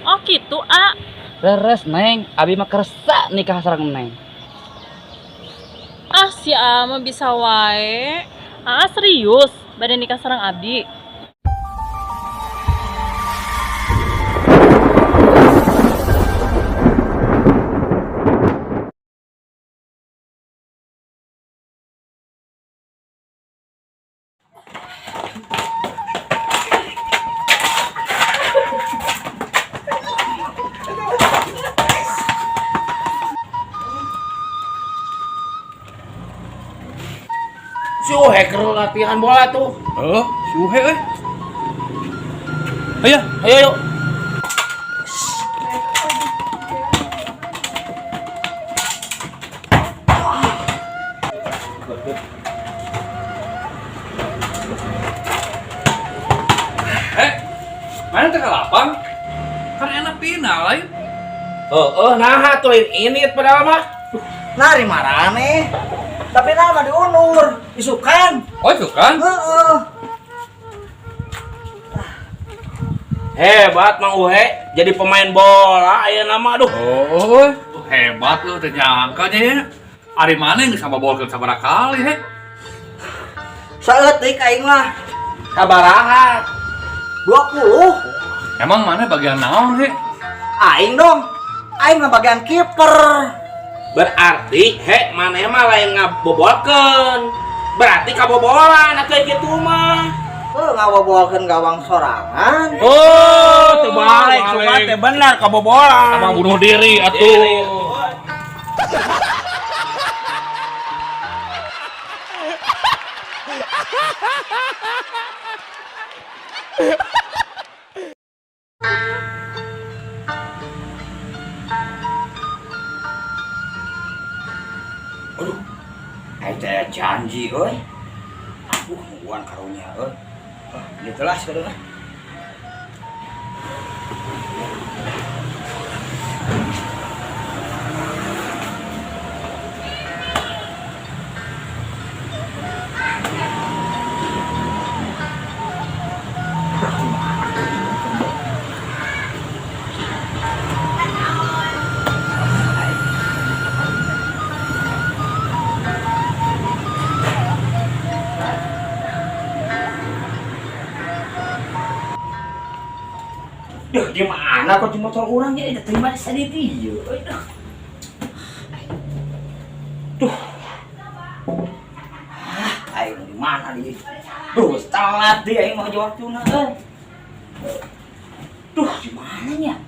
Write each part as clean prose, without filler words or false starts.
Oh gitu, A. Beres Neng, abi mah kerasa nikah sareng Neng. Ah si A mah bisa wae. A serius, badan nikah sareng Abi. Hacker latihan bola tuh. Oh, si Uhe euy. Ayo. Ayo yuk. Mana teh lapang? Kan enak final lain. Nah tuh ini padahal mah. Nari marane. Tapi nama diunur, isukan. Oh, itu kan? Heeh. Hebat Mang Uhe jadi pemain bola aya nama aduh. Oh, hebat lu teh nyangka nya. Ari mana yang bisa babolkeun sabaraha kali he? Saeutik aing mah Sabaraha? 20. Emang mana bagian naon he? Aing dong. Aing mah bagian kiper. Berarti maneh mah lain ngabobolkeun. Berarti kabobolan atuh kitu mah. Ngabobolkeun gawang sorangan. Oh, terbalik, cuma teh benar kabobolan. Sama bunuh diri atuh. Aduh. Aing teh janji euy. Aku nuan karunya euy. Ini kelas kadang. Duh, di mana kok di motor orang ya? Udah terima di dia. Duh. Ayo di mana dia? Duh, telat dia yang mau jawab tuna. Duh, di mananya?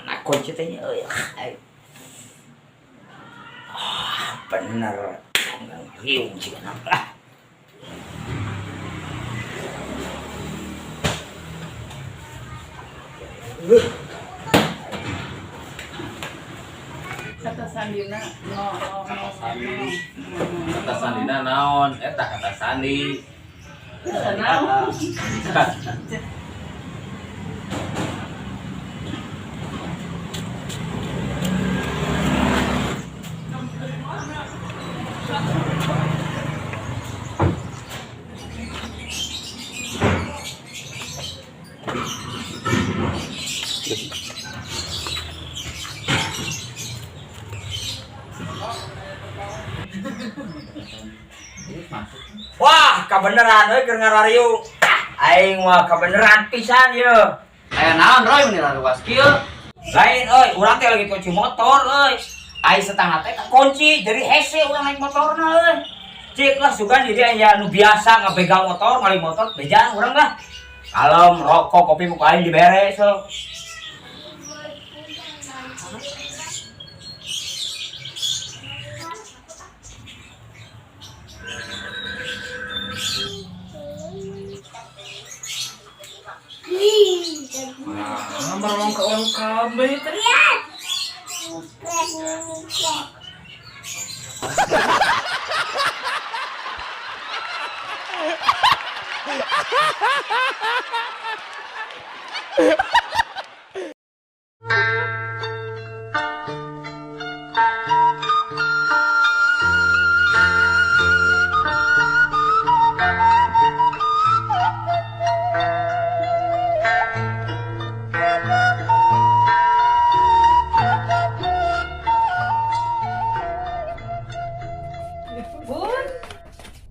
Anak kunci teh bener enggak riung sih anak lah. Kata Sandina, no. Kata Sandina naon? Eta kata Sandi. Naon? Wah, kebeneran euy keur ngarariung. Aing mah kebeneran pisan ye. Aya naon Roy mun ruas kieu? Lain euy, urang teh lagi kunci motor euy. Aing setengah teh kunci jadi hese urang naik motorna euy. Cik lah sugan jadi aya nu biasa ngabegal motor, ngali motor bejaan urang lah. Kalem, rokok, kopi muka aing dibere so. Marong ka orang kabeh teh.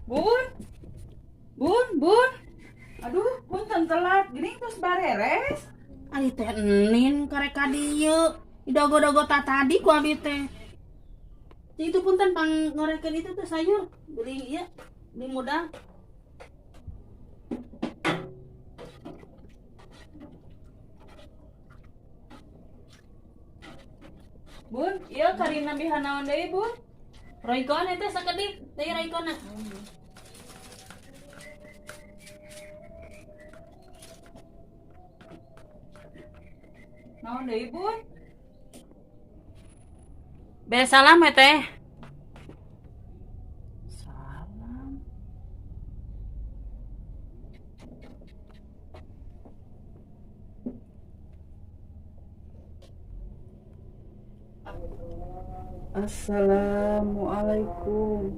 Bun, bun, bun. Aduh, punten telat. Gini terus bareres. Ari teh enin karek ka dieu. Dogo-dogo tadi ku abi teh. Jadi itu punten pang ngorekeun itu tuh sayur. Beli ieu, beli modal. Bun, iya karina bihanaon deui, Bun. Roykon eta sakedip, teh roykonna. Naon deui, Bun? Bere salam teh. Salam. Assalamualaikum.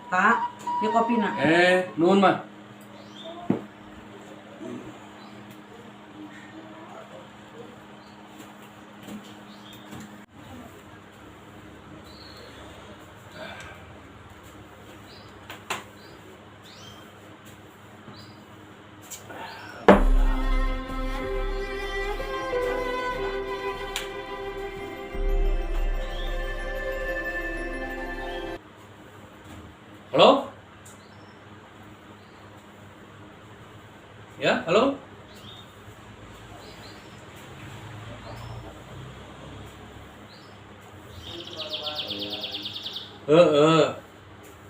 Kak, di kopi nak. Nuhun mah. Halo? Ya, halo?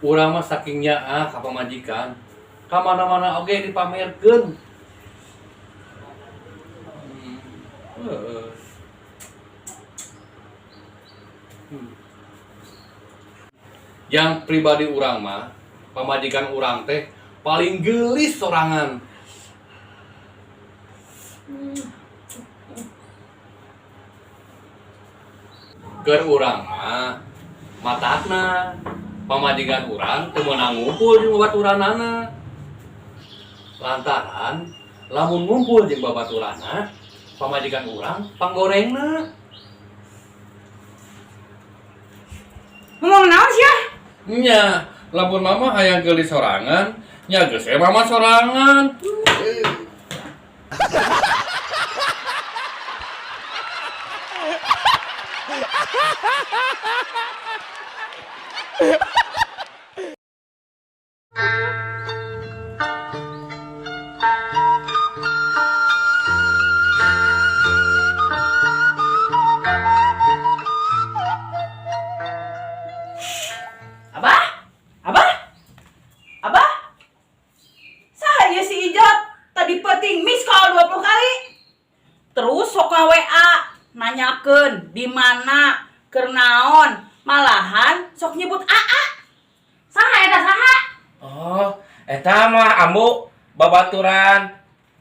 Urang mah saking nyaah ka pamajikan. Ka mana-mana oge dipamerkeun. Heeh. Yang pribadi urang mah, pamajikan urang teh paling gelis sorangan. Keur urang mah matakna pamajikan urang teu meunang ngumpul jeung babaturanana. Lantaran lamun ngumpul jeung babaturanna, pamajikan urang panggorengna. Ngomong naon sih ya? Nya, lamun mama hayang gelis sorangan, nya geus mama sorangan. Abah? Abah? Abah? Saya si Ijot tadi penting miss call 20 kali. Terus sok ka WA nanyakeun di mana keur naon, malahan sok nyebut AA. Saha eta saha? Oh, eta mah ambu babaturan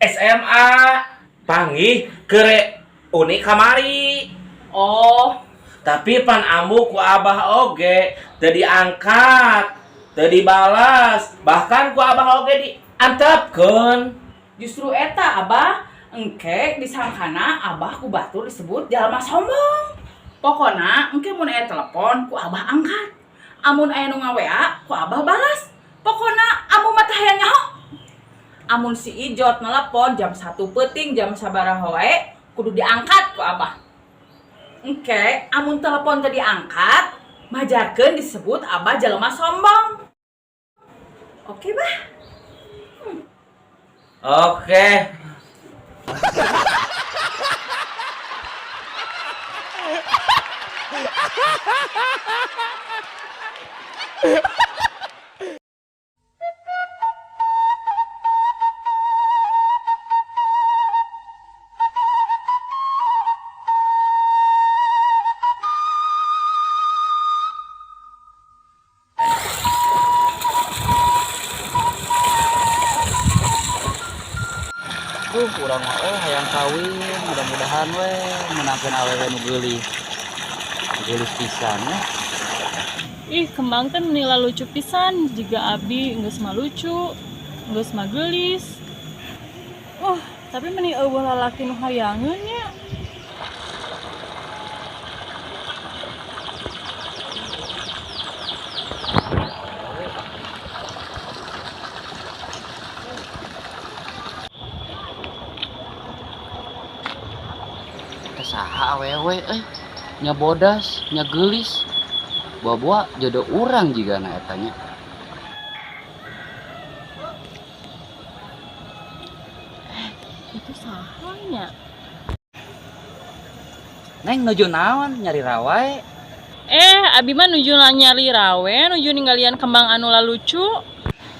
SMA panggih kere unik kamari. Oh, Tapi pan ambu ku abah oge teu diangkat, teu dibalas, bahkan ku abah oge diantepkeun. justru eta Abah engke disangkana Abah ku batur disebut jalma sombong. Pokona engke mun aya telepon ku Abah angkat. Amun aya nu nga-WA ku Abah balas. Pokona amun mah teh hayang nyaho. Amun si Ijot nelpon jam 1 peuting jam sabaraha wae kudu diangkat ku Abah. Engke amun telepon teu diangkat majarkeun disebut Abah jalma sombong. Oke, Bah? Oke, Urang mah hayang kawin, mudah-mudahan we menangkeun awewe nu geulis. Geulis pisan ya. Ih, kembang teh menila lucu pisan jika abi geus mah lucu, geus mah geulis. Tapi meni eueuh lalaki nu hayangeun nya. Saha awewe nya bodas, nya geulis. Bawa jodoh urang jigana eta nya. Itu sahanya. Neng nuju naon nyari rawae? Abi mah nuju nyari rawe, nuju ninggalian kembang anu lucu.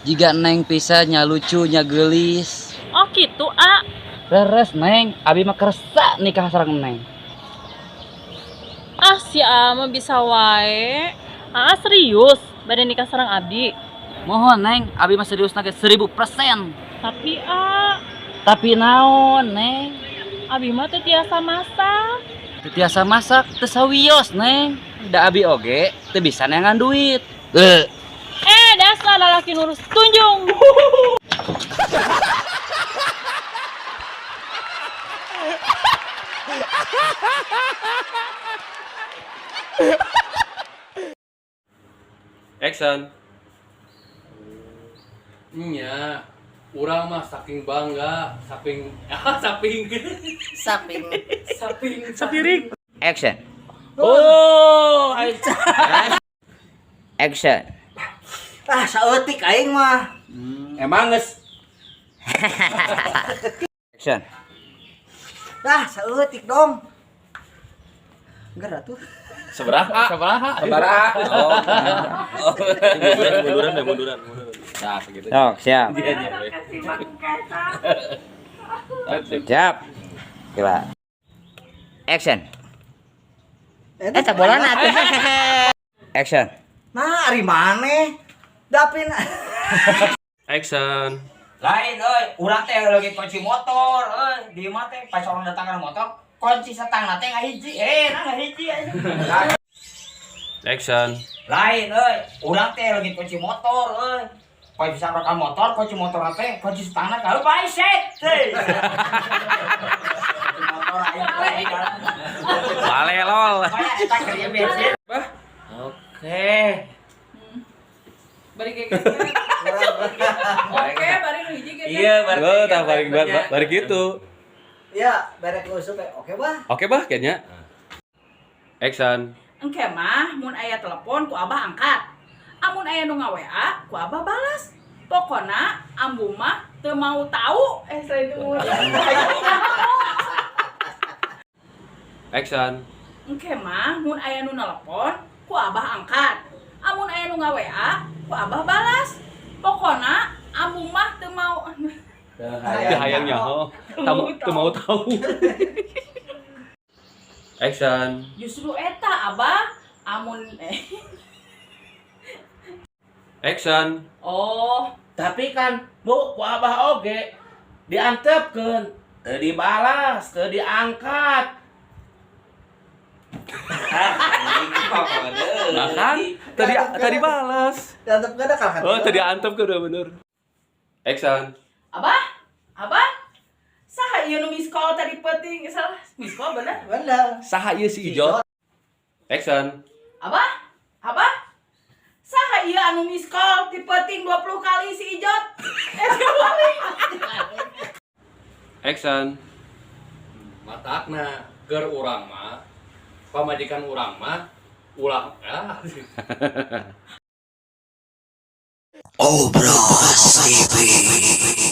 Jiga neng bisa nya lucu nya geulis. Oh gitu, A. Leres neng, abi mah kersa nikah sareng neng. Si A mah bisa wae. Serius, bade nikah sareng abi. Mohon neng, abi mah serius nage 1000%. Tapi A, Tapi naon neng? abi mah teu tiasa masak. Teu tiasa masak, teu sawios neng. Da abi oge teu bisa neangan duit. Dasar lalaki nurus tunjung. Action. Nya, urang mah saking bangga, saking Sapiring. Action. Oh, Action. Saeutik aing mah. emang geus Action. Saeutik dong. Enggak atuh. sabaraha? Sabaraha. Munduran. Nah, gitu. Siap. Siap. Gila. Action. Bola atuh. Action. Nah, ari maneh? Dapin. Action. Lain urang teh lagi kunci motor, di mah teh pas orang datang ke motor, kunci setangna teh ngahiji, ngahiji aja. Action. Lain urang teh lagi kunci motor, pas bisa rekam motor, kunci motor teh kunci setangna kalau bae set. Motor aing Wale lol. Paya eta kerja bensin. Oke. Bari kayak gitu. Oke, bari nu hiji gitu. Iya, Bari gitu. Ya, barek usuk oke bah. Oke bah kayaknya. Action. Engke mah mun aya telepon ku Abah angkat. Amun aya nu nga-WA ku Abah balas. Pokona ambu mah teu mau tahu saya itu. Action. Engke mah mun aya nu nelpon ku Abah angkat. Amun aya nu nga-WA ku Abah balas. Pokona ambu mah teu mau Hayang nyaho. Teu mau tahu. Action. justru eta Abah amun Action. oh Tapi kan bu ku abah oge diantepkeun, teu dibalas, teu diangkat. Nah kan? Tadi balas. Diantep gak ada kan? Oh, tadi antep ke udah bener. Action. Abah saha ieu nu miss call tadi penting salah miss call bener Bener. Saha ieu si Ijo? Action. Abah saha ieu anu miss call ti penting 20 kali si Ijot Action. Matakna keur urang mah pamajikan urang mah ulah Obras TV.